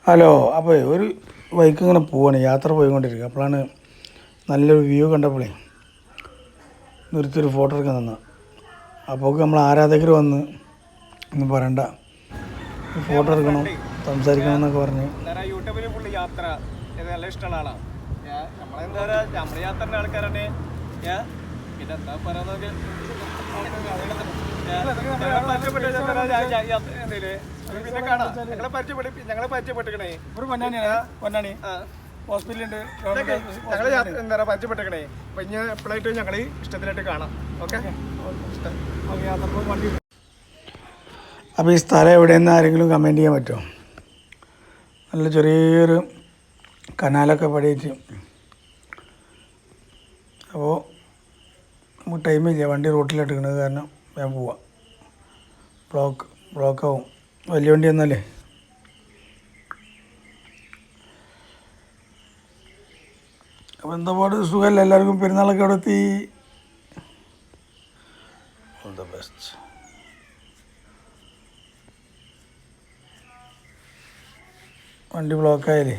Hello. അപ്പോൾ ഒരു bike ഇങ്ങനെ പോവാണ്, യാത്ര പോയിക്കൊണ്ടിരിക്കുക. അപ്പോഴാണ് നല്ലൊരു വ്യൂ കണ്ടപ്പോഴേ നിർത്തിയൊരു ഫോട്ടോ എടുക്കാൻ തന്ന. അപ്പോൾ നമ്മൾ ആരാധകർ വന്ന് ഒന്നും പറയണ്ട, ഫോട്ടോ എടുക്കണം സംസാരിക്കണം എന്നൊക്കെ പറഞ്ഞ്. യൂട്യൂബിൽ ഫുള്ള് യാത്ര നല്ല ഇഷ്ടമുള്ള ആളാണ്. നമ്മളെന്താ പറയുക, നമ്മുടെ യാത്രൻ്റെ ആൾക്കാരാണ്. പിന്നെ എന്താ പറയുന്നത്, പിന്നെ കാണാം. ഞങ്ങളെ പരിചയപ്പെട്ടിക്കണേ ഒരു പൊന്നാണി ഹോസ്പിറ്റലുണ്ട്. ഞങ്ങൾ എന്താ പറയുക പരിചയപ്പെട്ടിക്കണേ. അപ്പം ഇനി എപ്പോഴായിട്ട് ഞങ്ങൾ ഇഷ്ടത്തിലായിട്ട് കാണാം. ഓക്കെ. വണ്ടി. അപ്പോൾ ഈ സ്ഥലം എവിടെയെന്ന് ആരെങ്കിലും കമൻറ്റ് ചെയ്യാൻ പറ്റുമോ? നല്ല ചെറിയൊരു കനാലൊക്കെ പടിയിട്ട്. അപ്പോൾ നമുക്ക് ടൈമില്ല, വണ്ടി റോട്ടിലിട്ടിരിക്കണത് കാരണം ഞാൻ പോവാം. ബ്ലോക്കാവും. വലിയ വണ്ടി എന്നല്ലേ. അപ്പോൾ എന്താ പാട്, സുഖമല്ല എല്ലാവർക്കും? പെരുന്നാളൊക്കെ അവിടെ എത്തി. All the best. വണ്ടി ബ്ലോക്കായാലേ